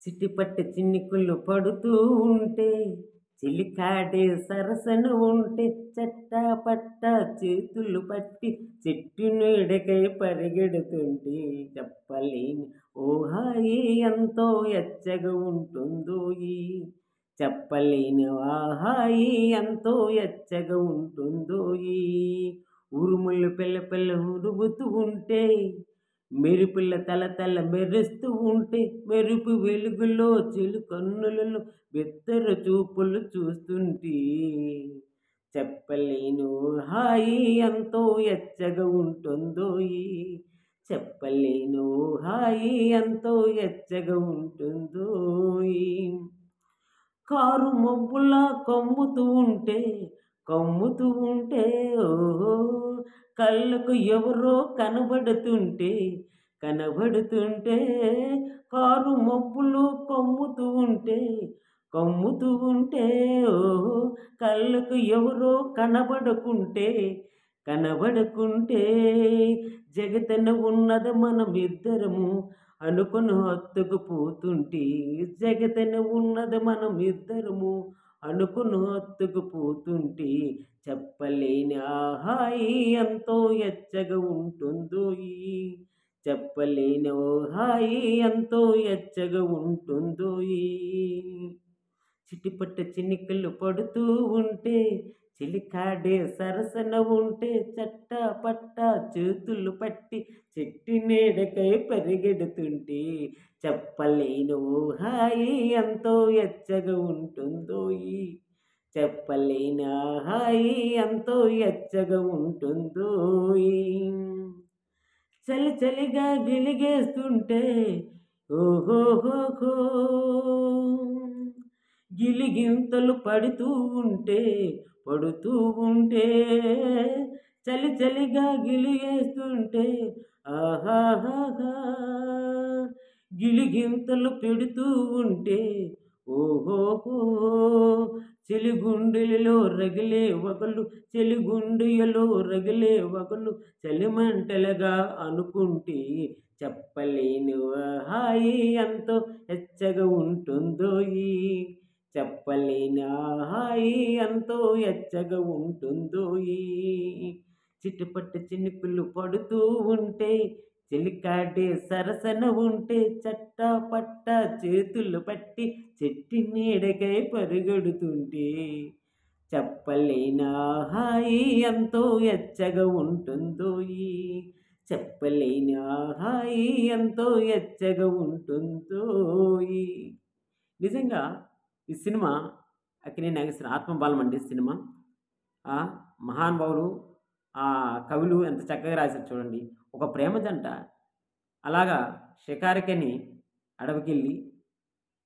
చిట్టిపట్టి చిన్నికుళ్ళు పడుతూ ఉంటే, చిలికాడే సరసన ఉంటే, చట్టా పట్టా చేతులు పట్టి చెట్టు నీడకై పరిగెడుతుంటే, చెప్పలేని ఓ హాయి ఎంతో ఎచ్చగా ఉంటుందోయి. చెప్పలేని ఆ హాయి ఎంతో ఎచ్చగా ఉంటుందోయి. ఉరుములు పిల్ల పిల్ల ఉరుముతూ ఉంటే, మెరుపుల తల మెరుస్తూ ఉంటే, మెరుపు వెలుగులో చిలుకన్నులలో బిత్తర చూపులు చూస్తుంటే, చెప్పలేను హాయి ఎంతో ఎచ్చగా ఉంటుందోయి. చెప్పలేను హాయి ఎంతో ఎచ్చగా ఉంటుందోయి. కారు మబ్బులా కమ్ముతూ ఉంటే ఓహో, కళ్ళకు ఎవరో కనబడుతుంటే, కారు మబ్బులు కమ్ముతూ ఉంటే ఓహో, కళ్ళకు ఎవరో కనబడకుంటే, జగతన ఉన్నది మనమిద్దరము అనుకుని హత్తుకుపోతుంటే, జగతన ఉన్నది మనమిద్దరము అనుకుని హత్తుకుపోతుంటే, చెప్పలేని ఆ హాయి ఎంతో ఎచ్చగా ఉంటుందోయి. చెప్పలేని ఓ హాయి ఎంతో ఎచ్చగా ఉంటుందోయి. చిటిపట్ట చినికలు పడుతూ ఉంటే, చిలికాడే సరసన ఉంటే, చట్టా పట్టా చేతులు పట్టి చెట్టు నీడకై పరిగెడుతుంటే, చెప్పలేను ఓ హాయి ఎంతో ఎచ్చగా ఉంటుందోయి. చెప్పలేని ఆ హాయి ఎంతో ఎచ్చగా ఉంటుందోయి. చలి చలిగా గిలిగేస్తుంటే ఓహోహోహో, గిలిగింతలు పడుతూ ఉంటే, చలి చలిగా గిలిగేస్తుంటే ఆహాహాహా, గిలిగింతలు పెడుతూ ఉంటే ఓహోహో, చెలిగుండెలలో రగిలే వగలు చలిమంటలుగా అనుకుంటే, చెప్పలేని ఆ హాయి ఎంతో ఎచ్చగా ఉంటుందోయి. చెప్పలేని ఆ హాయి ఎంతో ఎచ్చగా ఉంటుందోయి. చిట్టుపట్టు చినుకులు పడుతూ ఉంటే, చిలికాడే సరసన ఉంటే, చట్టా పట్టా చేతులు పట్టి చెట్టు నీడకై పరిగెడుతుంటే, చెప్పలేని ఆ హాయి ఎంతో ఎచ్చగా ఉంటుందోయి. చెప్పలేని ఆ హాయి ఎంతో ఎచ్చగా ఉంటుందోయి. నిజంగా ఈ సినిమా అక్కినేని నాగేశ్వరరావు ఆత్మబలం అండి సినిమా. ఆ! మహానుభావులు, కవులు ఎంత చక్కగా రాశారు చూడండి. ఒక ప్రేమ జంట అలాగా షికారుకని అడవికెళ్ళి,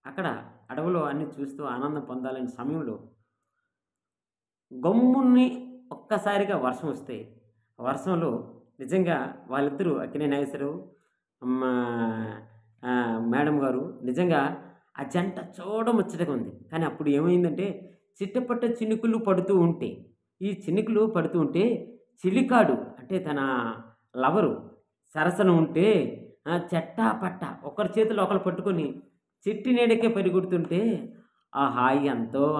అక్కడ అడవిలో అన్నీ చూస్తూ ఆనందం పొందాలనే సమయంలో గమ్ముని ఒక్కసారిగా వర్షం వస్తే, వర్షంలో నిజంగా వాళ్ళిద్దరూ అక్కినేని నాగేశ్వరరావు, మా మేడం గారు నిజంగా ఆ జంట చూడముచ్చటగా ఉంది. కానీ అప్పుడు ఏమైందంటే, చిట్టపట్ట చినుకులు పడుతూ ఉంటే, ఈ చినుకులు పడుతూ ఉంటే, చిలికాడు అంటే తన లవరు సరసన ఉంటే, చెట్టా పట్టా ఒకరి చేతులు ఒకళ్ళు పట్టుకొని చెట్టు నీడకే పరిగెడుతుంటే, ఆ హాయి ఎంతో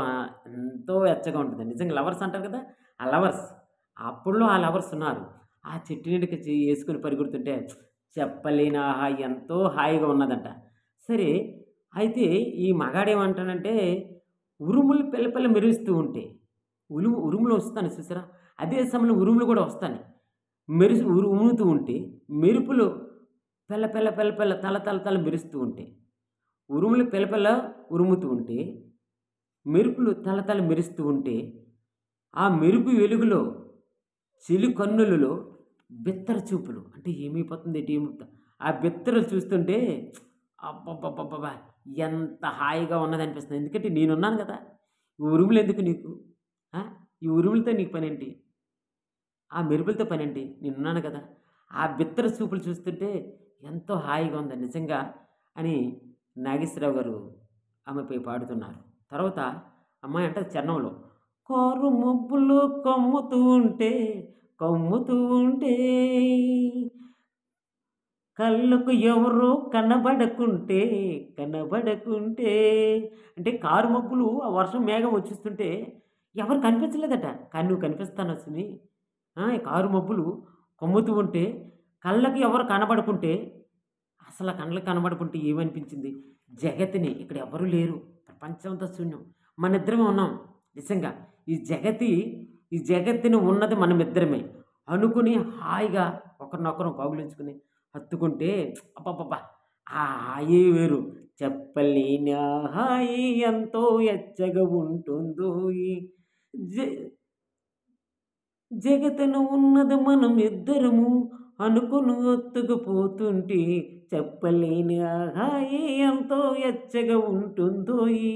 ఎచ్చగా ఉంటుంది. నిజంగా లవర్స్ అంటారు కదా! ఆ లవర్స్ అప్పట్లో ఆ లవర్స్ ఉన్నారు. ఆ చెట్టు నీడకి యేసుకొని పరిగెడుతుంటే చెప్పలేని ఆ హాయి ఎంతో హాయిగా ఉన్నదంట. సరే, అయితే ఈ మగాడేమంటాడంటే, ఉరుములు పిల్ల పిల్ల మెరుస్తూ ఉంటే, ఉరుములు వస్తాయి చూసారా? అదే సమయంలో ఉరుములు కూడా వస్తాయి. ఉరుముతూ ఉంటే, మెరుపులు పెల్ల పెల్ల పెల్ల పెల్ల తల తల తల మెరుస్తూ ఉంటాయి. ఉరుములు పిల్ల పిల్ల ఉరుముతూ ఉంటే, మెరుపులు తల తల మెరుస్తూ ఉంటే, ఆ మెరుపు వెలుగులో చిలుకన్నులలో బిత్తర చూపులు అంటే ఏమైపోతుంది ఆ బిత్తరలు చూస్తుంటే అబ్బబ్బబ్బబ్బా! ఎంత హాయిగా ఉన్నదనిపిస్తుంది. ఎందుకంటే నేనున్నాను కదా! ఈ ఉరుములు ఎందుకు నీకు? ఆ! ఈ ఉరుములతో నీకు పనేంటి? ఆ మెరుపులతో పనేంటి? నేనున్నాను కదా! ఆ బిత్తర చూపులు చూస్తుంటే ఎంతో హాయిగా ఉంది నిజంగా అని నాగేశ్వరరావు గారు ఆమెపై పాడుతున్నారు. తర్వాత అమ్మాయి అంటది చరణంలో, కారు మబ్బులు కమ్ముతూ ఉంటే కళ్ళకు ఎవరో కనబడకుంటే, కనబడకుంటే అంటే కారు మబ్బులు ఆ వర్షం మేఘం వచ్చేస్తుంటే ఎవరు కనిపించలేదట. కానీ నువ్వు కనిపిస్తానవు సుమి. ఈ కారు మబ్బులు కమ్ముతూ ఉంటే కళ్ళకి ఎవరు కనబడకుంటే అసల కళ్ళకి కనబడకుంటే ఏమనిపించింది? జగతిని ఇక్కడ ఎవరు లేరు. ప్రపంచమంతా శూన్యం. మనిద్దరమే ఉన్నాం. నిజంగా ఈ జగతి ఈ జగత్తుని ఉన్నది మనమిద్దరమే అనుకుని హాయిగా ఒకరినొకరం కౌగిలించుకుని హత్తుకుంటే అబ్బబ్బబ్బా! ఆ హాయే వేరు. చెప్పలేని ఆ హాయి ఎంతో ఎచ్చగా ఉంటుందోయి. జ జగతిన ఉన్నది మనమిద్దరము అనుకుని ఒత్తుకుపోతుంటే చెప్పలేని ఆ హాయి ఎంతో ఎచ్చగా ఉంటుందోయి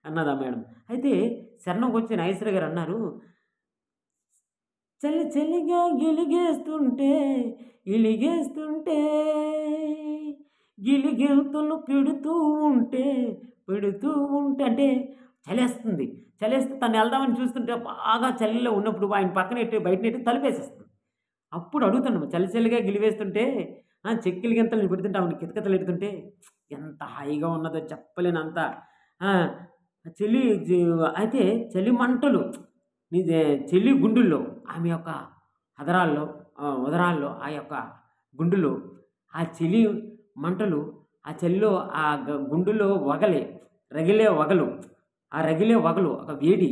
అన్నదా మేడం. అయితే శరణంకొచ్చి నాగేశ్వర గారు అన్నారు, చలి చలిగా గిలిగేస్తుంటే ఇలిగేస్తుంటే గిలిగెంతులు పెడుతూ ఉంటే అంటే చలేస్తుంది. చలేస్తే తను వెళ్దామని చూస్తుంటే బాగా చలిలో ఉన్నప్పుడు ఆయన పక్కన ఎట్టి బయట నెట్టి తలుపేసేస్తుంది. అప్పుడు అడుగుతాను చలి చలిగా గిలివేస్తుంటే చెక్కిలి గింతలు పెడుతుంటే ఆమెను కితకితలు ఎడుతుంటే ఎంత హాయిగా ఉన్నదో చెప్పలేనంత ఆ, చలి అయితే చలి మంటలు చలి గుండుల్లో ఆమె యొక్క అదరాల్లో ఉదరాల్లో ఆ యొక్క గుండులో ఆ చలి మంటలు ఆ చలిలో ఆ గుండులో రగిలే వగలు ఒక వేడి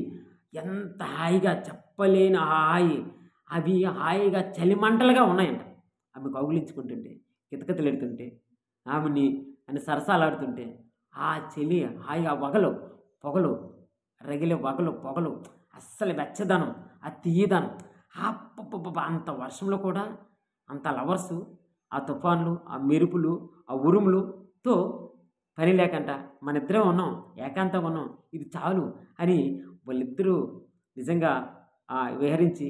ఎంత హాయిగా చెప్పలేని హాయి అవి హాయిగా చలి మంటలుగా ఉన్నాయంట. ఆమె కౌగిలించుకుంటుంటే కితకితలెడుతుంటే ఆమెని అని సరసాలాడుతుంటే ఆ చలి హాయి ఆ పొగలు రగిలే పొగలు అస్సలు వెచ్చదనం ఆ తీయదనం అంత వర్షంలో కూడా అంత లవర్సు ఆ తుఫాన్లు ఆ మెరుపులు ఆ ఉరుములుతో పని లేకుండా మనిద్దరం ఉన్నాం, ఏకాంతంగా ఉన్నాం, ఇది చాలు అని వాళ్ళిద్దరూ నిజంగా విహరించి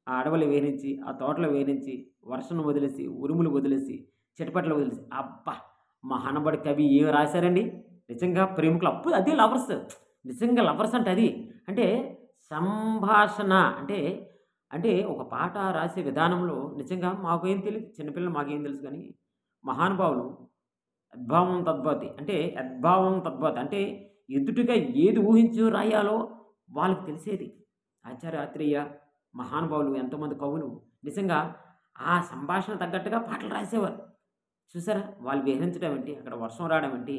ఆ అడవులు విహరించి ఆ తోటలో విహరించి వర్షం వదిలేసి ఉరుములు వదిలేసి చిటపట్లు వదిలేసి అబ్బా! మహానబడి కవి ఏమి రాశారండి. నిజంగా ప్రేమికులు అప్పుడు అదే లవర్స్. నిజంగా లవర్స్ అంటే అది అంటే సంభాషణ అంటే అంటే ఒక పాట రాసే విధానంలో నిజంగా మాకేం తెలియదు, చిన్నపిల్లలు మాకేం తెలుసు. కానీ మహానుభావులు యద్భావం తద్భవతి అంటే ఎదుటిగా ఏది ఊహించి రాయాలో వాళ్ళకి తెలిసేది. ఆచార్య ఆత్రేయ మహానుభావులు ఎంతోమంది కవులు నిజంగా ఆ సంభాషణ తగ్గట్టుగా పాటలు రాసేవారు. చూసారా వాళ్ళు విహరించడం ఏంటి, అక్కడ వర్షం రావడం ఏంటి,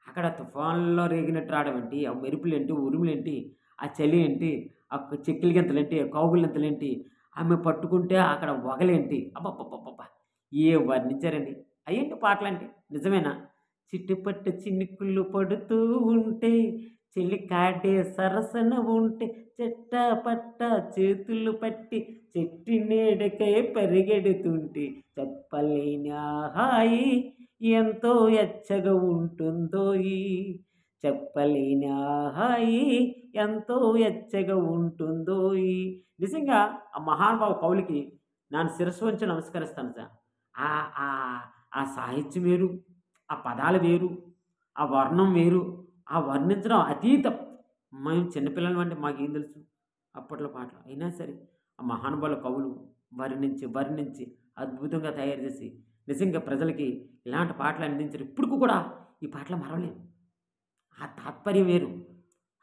అక్కడ తుఫాన్లో రేగినట్టు రావడం ఏంటి, ఆ మెరుపులేంటి ఉరుములేంటి, ఆ చలి ఏంటి, ఆ చెక్కిలి గింతలేంటి, కౌగులింతలేంటి, ఆమె పట్టుకుంటే అక్కడ వగలేంటి, అబ్బబ్బబ్బబ్బా! ఏ వర్ణించారండి. అయ్యేంటి పాటలంటే నిజమేనా? చిట్టుపట్టు చినుకులు పడుతూ ఉంటే చెల్లి కాటే సరసన ఉంటే చెట్ట పట్ట చేతులు పట్టి చెట్టు నీడకై పరిగెడుతుంటే చెప్పలేని ఆ హాయి ఎంతో ఎచ్చగా ఉంటుందోయి. చెప్పలేని ఆ హాయి ఎంతో ఎచ్చగా ఉంటుందోయి. నిజంగా ఆ మహానుభావ కవులకి నేను శిరస్సు వంచి నమస్కరిస్తాను సార్. ఆ ఆ ఆ సాహిత్యం వేరు, ఆ పదాలు వేరు, ఆ వర్ణం వేరు, ఆ వర్ణించడం అతీతం. మేము చిన్నపిల్లలం అంటే మాకేం తెలుసు అప్పట్లో పాటలు. అయినా సరే ఆ మహానుభావుల కవులు వర్ణించి అద్భుతంగా తయారు చేసి నిజంగా ప్రజలకి ఇలాంటి పాటలు అందించారు. ఇప్పటికి కూడా ఈ పాటలు మరవలేము. ఆ తాత్పర్యం వేరు,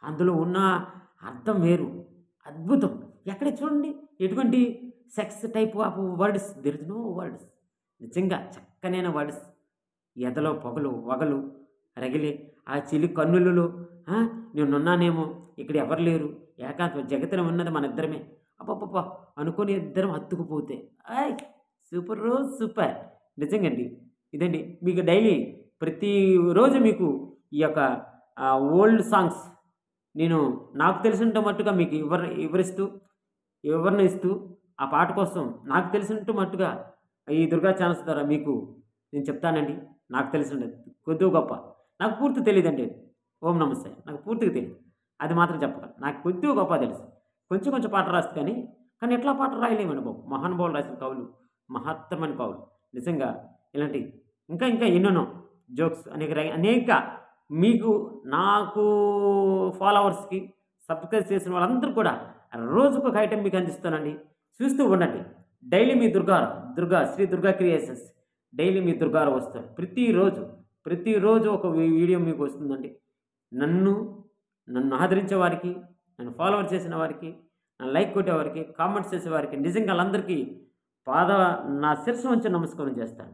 అందులో ఉన్న అర్థం వేరు, అద్భుతం. ఎక్కడ చూడండి ఎటువంటి సెక్స్ type of words, there is no words. నిజంగా చక్కనైన వర్డ్స్. ఎదలో వగలు రగిలే ఆ చిలి కన్నులలో నేనున్నానేమో, ఇక్కడ ఎవరు లేరు, ఏకాంతం జగతిన ఉన్నది మన ఇద్దరమే, అబ్బబ్బబ్బ అనుకుని ఇద్దరం హత్తుకుపోతే సూపర్. నిజంగా అండి. ఇదండి మీకు డైలీ ప్రతిరోజు మీకు ఈ యొక్క ఓల్డ్ సాంగ్స్ నేను నాకు తెలిసినంత మట్టుగా మీకు వివరణ ఇస్తూ ఆ పాట కోసం నాకు తెలిసినంత మట్టుగా ఈ దుర్గా ఛానల్స్ ద్వారా మీకు నేను చెప్తానండి. నాకు తెలిసినది కొద్దిగా గొప్ప, నాకు పూర్తి తెలియదండి. ఓం నమస్తే నాకు పూర్తిగా తెలియదు, అది మాత్రం చెప్పగలను. నాకు కొద్దిగా గొప్ప తెలుసు, కొంచెం పాట రాస్తే కానీ ఎట్లా పాట రాయలేమండి బాబు. మహానుభావులు రాసిన కవులు, మహత్తరమైన కవులు. నిజంగా ఇలాంటి ఇంకా ఎన్నెన్నో జోక్స్ అనేక మీకు నాకు ఫాలోవర్స్కి సబ్స్క్రైబ్ చేసిన వాళ్ళందరూ కూడా రోజుకు ఒక ఐటెం మీకు అందిస్తానండి. చూస్తూ ఉండండి. డైలీ మీ శ్రీ దుర్గా క్రియేషన్స్ డైలీ మీ దుర్గారావు వస్తారు. ప్రతిరోజు ఒక వీడియో మీకు వస్తుందండి. నన్ను ఆదరించే వారికి, నన్ను ఫాలోవర్ చేసిన వారికి, నన్ను లైక్ కొట్టేవారికి, కామెంట్స్ చేసేవారికి నిజంగా వాళ్ళందరికీ నా శిరస్సు వంచి నమస్కారం చేస్తాను.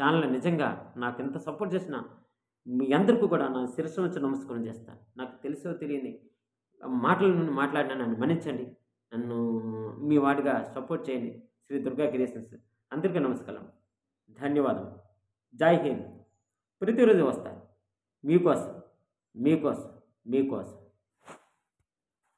ఛానల్ నిజంగా నాకు ఇంత సపోర్ట్ చేసిన మీ అందరికీ కూడా నా శిరస్సు వంచి నమస్కారం చేస్తాను. నాకు తెలుసో తెలియని మాటల నుండి మాట్లాడినా నన్ను మన్నించండి. నన్ను మీ వాడిగా సపోర్ట్ చేయండి. శ్రీ దుర్గా క్రియేషన్స్. అందరికీ నమస్కారం. ధన్యవాదం. జై హింద్. ప్రతిరోజు వస్తాను మీకోసం.